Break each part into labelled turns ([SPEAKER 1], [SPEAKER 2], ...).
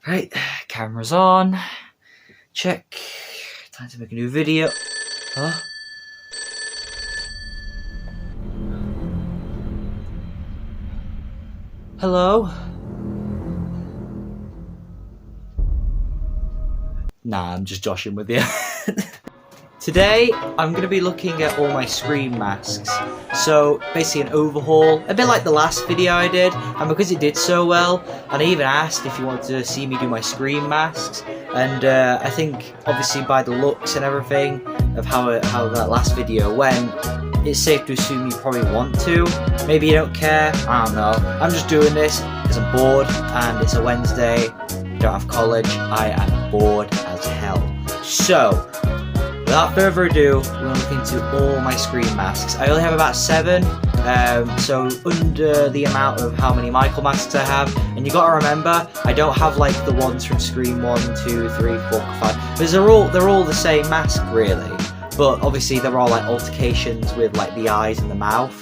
[SPEAKER 1] Right, camera's on. Check. Time to make a new video. Huh? Hello? Nah, I'm just joshing with you. Today, I'm going to be looking at all my Scream masks. So, basically an overhaul, a bit like the last video I did, and because it did so well, and I even asked if you wanted to see me do my Scream masks, and I think, obviously by the looks and everything, of how that last video went, it's safe to assume you probably want to. Maybe you don't care, I don't know. I'm just doing this because I'm bored, and it's a Wednesday, don't have college, I am bored as hell. So, without further ado, we're going to look into all my Scream masks. I only have about 7, so under the amount of how many Michael masks I have. And you got to remember, I don't have like the ones from Scream 1, 2, 3, 4, 5. Because they're all the same mask really. But obviously they're all like altercations with like the eyes and the mouth.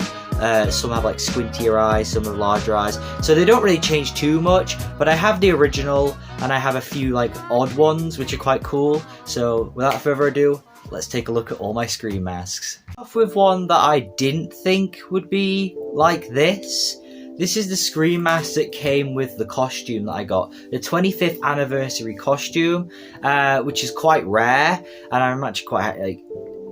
[SPEAKER 1] Some have like squintier eyes, some have larger eyes. So they don't really change too much, but I have the original and I have a few like odd ones which are quite cool. So without further ado, let's take a look at all my Scream masks. Off with one that I didn't think would be like this. This is the Scream mask that came with the costume that I got. The 25th anniversary costume, which is quite rare, and I'm actually quite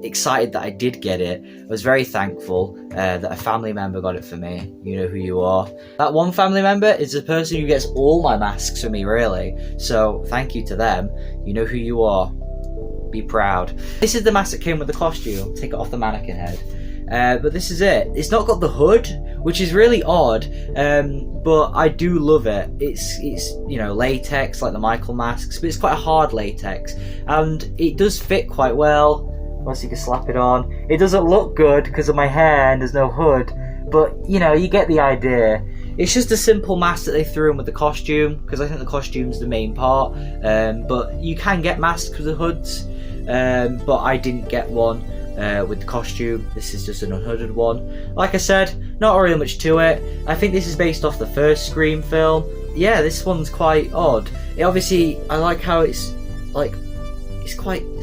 [SPEAKER 1] excited that I did get it. I was very thankful that a family member got it for me. You know who you are. That one family member is the person who gets all my masks for me, really. So thank you to them. You know who you are. Be proud. This is the mask that came with the costume. Take it off the mannequin head. But this is it. It's not got the hood, which is really odd, but I do love it. It's you know, latex like the Michael masks, but it's quite a hard latex, and it does fit quite well. Once you can slap it on, it doesn't look good because of my hair and there's no hood, but you know, you get the idea. It's just a simple mask that they threw in with the costume, because I think the costume's the main part, but you can get masks with the hoods, but I didn't get one with the costume. This is just an unhooded one. Like I said, not really much to it. I think this is based off the first Scream film. Yeah, this one's quite odd. It obviously, I like how it's like, it's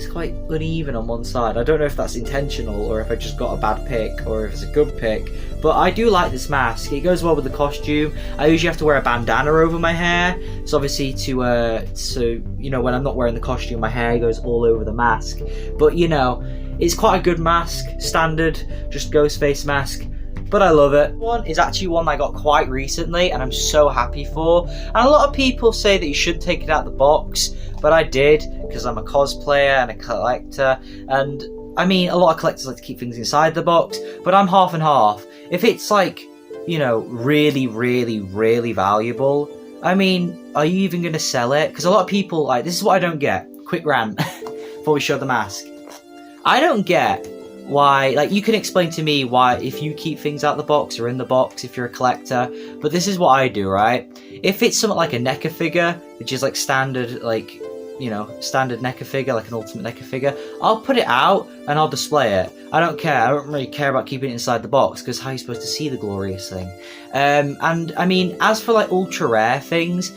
[SPEAKER 1] quite uneven on one side. I don't know if that's intentional or if I just got a bad pick or if it's a good pick, but I do like this mask. It goes well with the costume. I usually have to wear a bandana over my hair, so obviously so you know, when I'm not wearing the costume, my hair goes all over the mask. But you know, it's quite a good mask, standard, just Ghostface mask. But I love it. One is actually one I got quite recently and I'm so happy for. And a lot of people say that you shouldn't take it out of the box, but I did because I'm a cosplayer and a collector. And I mean, a lot of collectors like to keep things inside the box, but I'm half and half. If it's like, you know, really, really, really valuable, I mean, are you even going to sell it? Because a lot of people, like, this is what I don't get. Quick rant before we show the mask. I don't get why, like, you can explain to me why if you keep things out the box or in the box if you're a collector, but this is what I do, right? If it's something like a NECA figure, which is like standard, like, you know, standard NECA figure, like an ultimate NECA figure, I'll put it out and I'll display it. I don't care. I don't really care about keeping it inside the box, because how are you supposed to see the glorious thing? And I mean, as for like ultra rare things,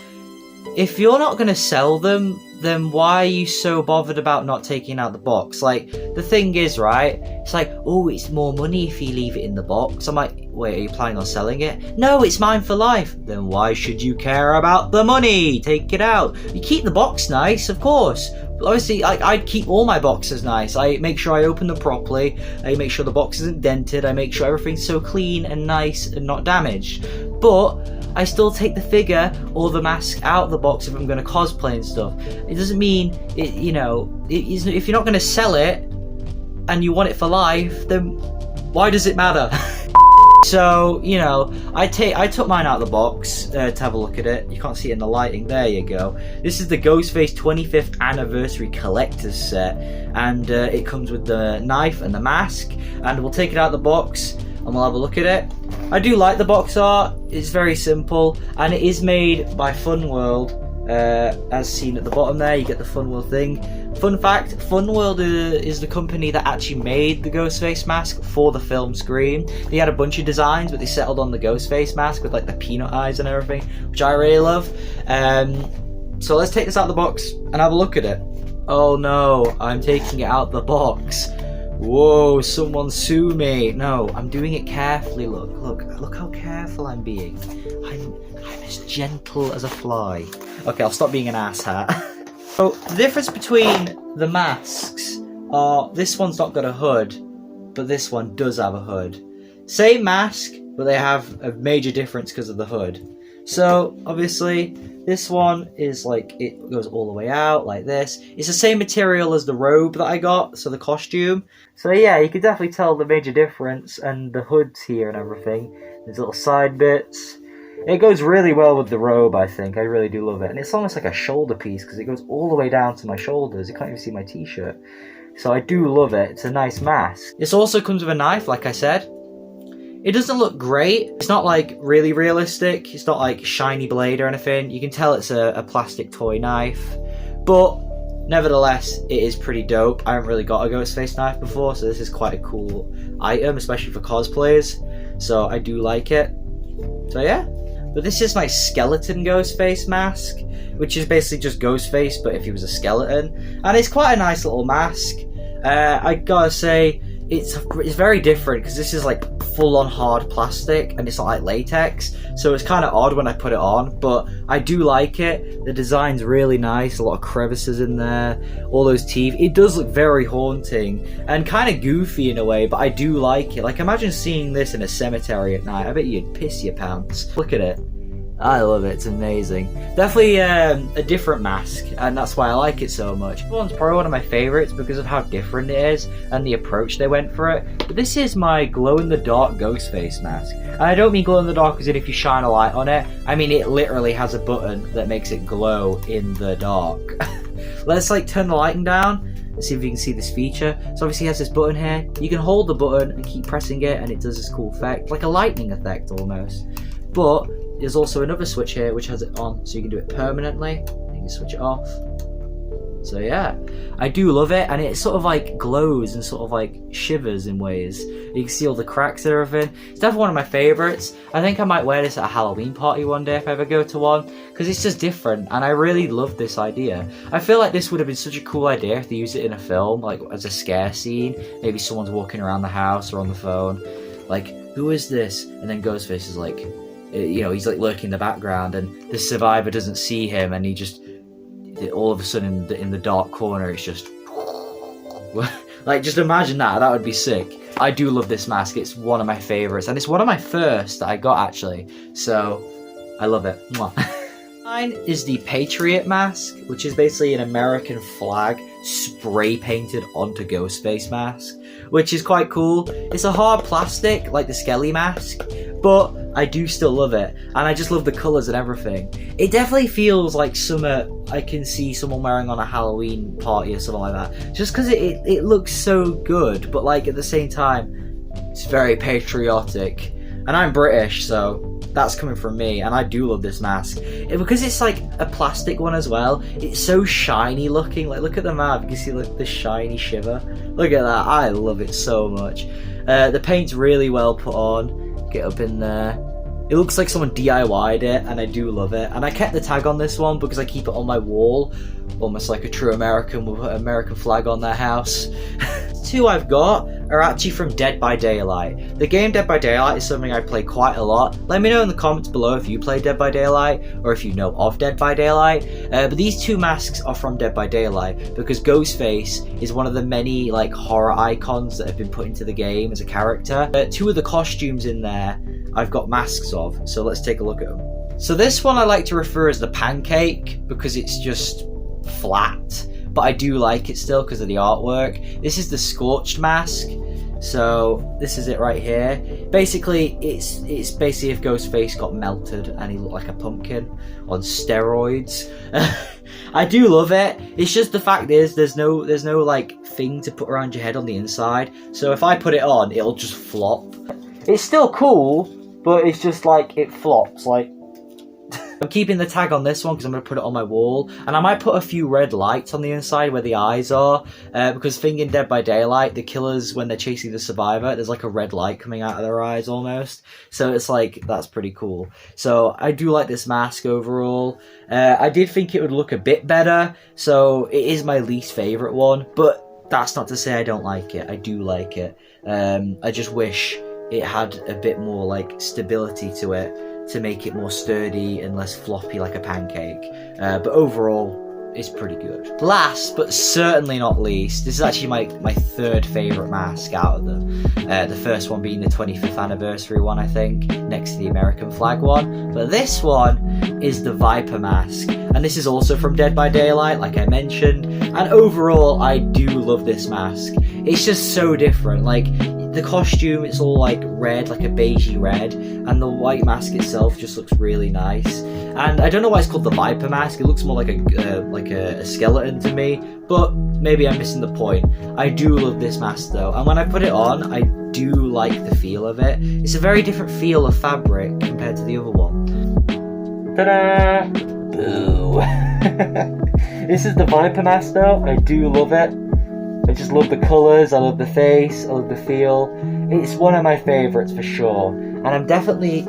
[SPEAKER 1] if you're not going to sell them, then why are you so bothered about not taking out the box? Like, the thing is, right, it's like, oh, it's more money if you leave it in the box. I'm like, wait, are you planning on selling it? No, it's mine for life. Then why should you care about the money? Take it out. You keep the box nice, of course. But obviously, like, I keep all my boxes nice. I make sure I open them properly. I make sure the box isn't dented. I make sure everything's so clean and nice and not damaged. But I still take the figure or the mask out of the box if I'm going to cosplay and stuff. It doesn't mean, you know, if you're not going to sell it and you want it for life, then why does it matter? So, you know, I took mine out of the box to have a look at it. You can't see it in the lighting. There you go. This is the Ghostface 25th Anniversary Collector's Set, and it comes with the knife and the mask, and we'll take it out of the box and we'll have a look at it. I do like the box art. It's very simple, and it is made by Fun World, as seen at the bottom there. You get the Fun World thing. Fun fact, Funworld is the company that actually made the Ghostface mask for the film Scream. They had a bunch of designs, but they settled on the Ghostface mask with like the peanut eyes and everything, which I really love. So let's take this out of the box and have a look at it. Oh no, I'm taking it out the box. Whoa, someone sue me. No, I'm doing it carefully. Look how careful I'm being. I'm as gentle as a fly. Okay, I'll stop being an asshat. So the difference between the masks are this one's not got a hood, but this one does have a hood. Same mask, but they have a major difference because of the hood. So obviously this one is like, it goes all the way out like this. It's the same material as the robe that I got, so the costume. So yeah, you can definitely tell the major difference, and the hood's here and everything. There's little side bits. It goes really well with the robe, I think. I really do love it. And it's almost like a shoulder piece because it goes all the way down to my shoulders. You can't even see my t-shirt. So I do love it. It's a nice mask. This also comes with a knife, like I said. It doesn't look great. It's not like really realistic. It's not like shiny blade or anything. You can tell it's a plastic toy knife. But nevertheless, it is pretty dope. I haven't really got a Ghostface knife before, so this is quite a cool item, especially for cosplayers. So I do like it. So yeah. But this is my skeleton Ghostface mask, which is basically just Ghostface, but if he was a skeleton. And it's quite a nice little mask. I gotta say, it's very different because this is like full-on hard plastic and it's not like latex, so it's kind of odd when I put it on, but I do like it. The design's really nice, a lot of crevices in there, all those teeth. It does look very haunting and kind of goofy in a way, but I do like it. Like, imagine seeing this in a cemetery at night. I bet you'd piss your pants. Look at it. I love it, it's amazing. Definitely a different mask, and that's why I like it so much. This one's probably one of my favourites because of how different it is and the approach they went for it. But this is my glow-in-the-dark Ghostface mask. And I don't mean glow-in-the-dark as in if you shine a light on it. I mean it literally has a button that makes it glow in the dark. Let's like turn the lighting down and see if you can see this feature. So obviously it has this button here. You can hold the button and keep pressing it and it does this cool effect, like a lightning effect almost. But there's also another switch here which has it on, so you can do it permanently. You can switch it off. So yeah, I do love it, and it sort of like glows and sort of like shivers in ways. You can see all the cracks and everything. It's definitely one of my favourites. I think I might wear this at a Halloween party one day if I ever go to one, because it's just different, and I really love this idea. I feel like this would have been such a cool idea if they used it in a film, like as a scare scene. Maybe someone's walking around the house or on the phone, like, who is this? And then Ghostface is like, you know, he's like lurking in the background, and the survivor doesn't see him, and he just, all of a sudden in the dark corner, it's just like, just imagine that would be sick. I do love this mask. It's one of my favorites, and it's one of my first that I got actually, so I love it. Mwah. Mine is the Patriot Mask, which is basically an American flag spray painted onto Ghostface mask, which is quite cool. It's a hard plastic like the Skelly mask, but I do still love it, and I just love the colours and everything. It definitely feels like something I can see someone wearing on a Halloween party or something like that, just because it looks so good, but like at the same time it's very patriotic, and I'm British, so that's coming from me, and I do love this mask. Because it's like a plastic one as well, it's so shiny looking. Like, look at the map, you can see like the shiny shiver. Look at that, I love it so much. The paint's really well put on. Get up in there. It looks like someone DIY'd it, and I do love it. And I kept the tag on this one because I keep it on my wall, almost like a true American with an American flag on their house. Two I've got are actually from Dead by Daylight. The game Dead by Daylight is something I play quite a lot. Let me know in the comments below if you play Dead by Daylight, or if you know of Dead by Daylight. But these two masks are from Dead by Daylight because Ghostface is one of the many like horror icons that have been put into the game as a character. Two of the costumes in there I've got masks of, so let's take a look at them. So this one I like to refer as the pancake because it's just flat, but I do like it still because of the artwork. This is the Scorched Mask, so this is it right here. Basically, it's basically if Ghostface got melted and he looked like a pumpkin on steroids. I do love it. It's just the fact is there's no like thing to put around your head on the inside, so if I put it on, it'll just flop. It's still cool, but it's just like it flops, like I'm keeping the tag on this one because I'm going to put it on my wall, and I might put a few red lights on the inside where the eyes are, because thing in Dead by Daylight, the killers, when they're chasing the survivor, there's like a red light coming out of their eyes almost, so it's like, that's pretty cool. So I do like this mask overall. I did think it would look a bit better, so it is my least favourite one, but that's not to say I don't like it. I do like it. I just wish it had a bit more like stability to it, to make it more sturdy and less floppy like a pancake. But overall, it's pretty good. Last, but certainly not least, this is actually my third favourite mask out of them. The first one being the 25th anniversary one, I think, next to the American flag one. But this one is the Viper Mask. And this is also from Dead by Daylight, like I mentioned. And overall, I do love this mask. It's just so different. Like, the costume, it's all like red, like a beigey red, and the white mask itself just looks really nice. And I don't know why it's called the Viper Mask. It looks more like a skeleton to me, but maybe I'm missing the point. I do love this mask though, and when I put it on, I do like the feel of it. It's a very different feel of fabric compared to the other one. Ta-da! Boo! This is the Viper Mask though. I do love it. I just love the colours, I love the face, I love the feel. It's one of my favourites for sure. And I'm definitely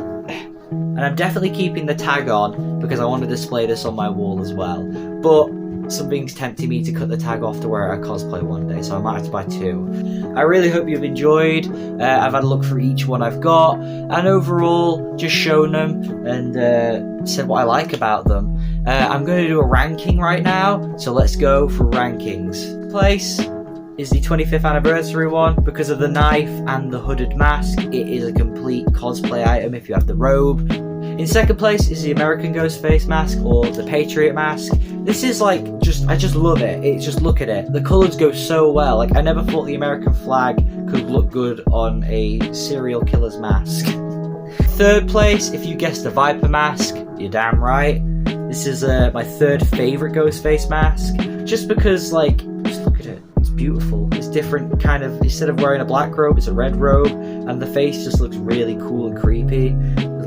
[SPEAKER 1] keeping the tag on because I want to display this on my wall as well. But something's tempting me to cut the tag off to wear it at cosplay one day, so I might have to buy two. I really hope you've enjoyed. I've had a look through each one I've got, and overall just shown them and said what I like about them. I'm going to do a ranking right now, so let's go for rankings. Place is the 25th anniversary one. Because of the knife and the hooded mask, it is a complete cosplay item if you have the robe. In second place is the American Ghostface mask, or the Patriot Mask. This is like, I just love it. It's just, look at it. The colours go so well. Like, I never thought the American flag could look good on a serial killer's mask. Third place, if you guessed the Viper Mask, you're damn right. This is my third favourite Ghostface mask, just because, like, just look at it. It's beautiful. It's different, kind of, instead of wearing a black robe, it's a red robe, and the face just looks really cool and creepy.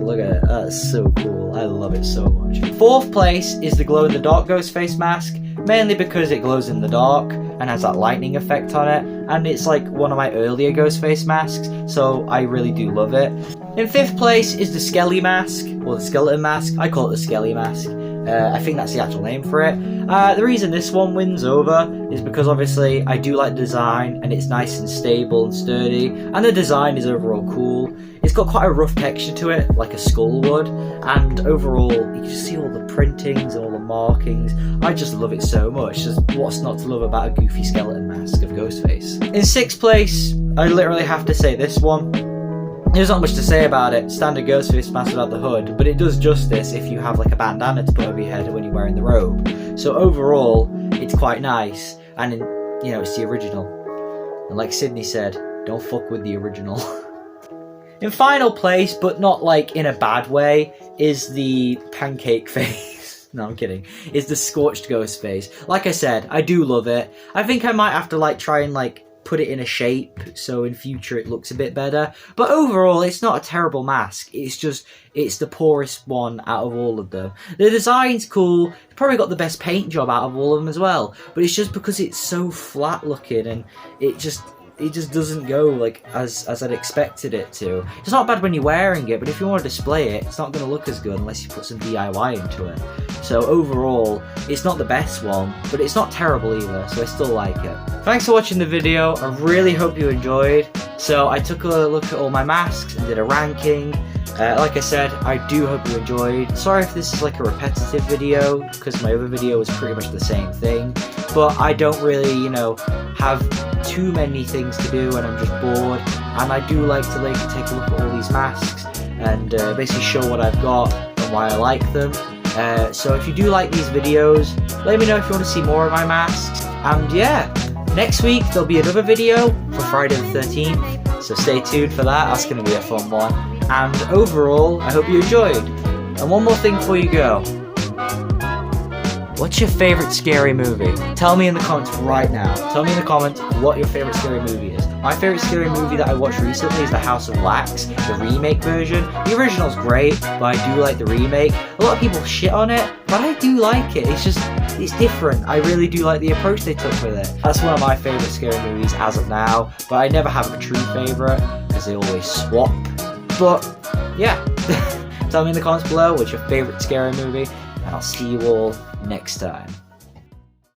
[SPEAKER 1] Look at it, that's so cool. I love it so much. Fourth place is the glow-in-the-dark Ghostface mask, mainly because it glows in the dark and has that lightning effect on it, and it's like one of my earlier Ghostface masks, so I really do love it. In fifth place is the Skelly Mask, or the Skeleton Mask. I call it the Skelly Mask. I think that's the actual name for it. The reason this one wins over is because obviously I do like the design, and it's nice and stable and sturdy, and the design is overall cool. It's got quite a rough texture to it, like a skull would, and overall you can just see all the printings and all the markings. I just love it so much. There's what's not to love about a goofy skeleton mask of Ghostface. In sixth place, I literally have to say this one. There's not much to say about it. Standard Ghostface mask without the hood, but it does justice if you have like a bandana to put over your head when you're wearing the robe. So overall, it's quite nice, and you know, it's the original. And like Sydney said, don't fuck with the original. In final place, but not like in a bad way, is the pancake face. No, I'm kidding. Is the Scorched Ghostface. Like I said, I do love it. I think I might have to like try and like put it in a shape so in future it looks a bit better, but overall it's not a terrible mask. It's just, it's the poorest one out of all of them. The design's cool, it's probably got the best paint job out of all of them as well, but it's just because it's so flat looking, and it just doesn't go like as I'd expected it to. It's not bad when you're wearing it, but if you want to display it, it's not going to look as good unless you put some DIY into it. So overall, it's not the best one, but it's not terrible either, so I still like it. Thanks for watching the video, I really hope you enjoyed. So I took a look at all my masks and did a ranking. Like I said, I do hope you enjoyed. Sorry if this is like a repetitive video, because my other video was pretty much the same thing. But I don't really, you know, have too many things to do and I'm just bored. And I do like to take a look at all these masks and basically show what I've got and why I like them. So if you do like these videos, let me know if you want to see more of my masks. And yeah, next week there'll be another video for Friday the 13th. So stay tuned for that, that's going to be a fun one. And overall, I hope you enjoyed. And one more thing before you go. What's your favorite scary movie? Tell me in the comments right now. Tell me in the comments what your favorite scary movie is. My favorite scary movie that I watched recently is The House of Wax, the remake version. The original's great, but I do like the remake. A lot of people shit on it, but I do like it. It's different. I really do like the approach they took with it. That's one of my favorite scary movies as of now, but I never have a true favorite because they always swap. But yeah, tell me in the comments below what's your favorite scary movie, and I'll see you all next time.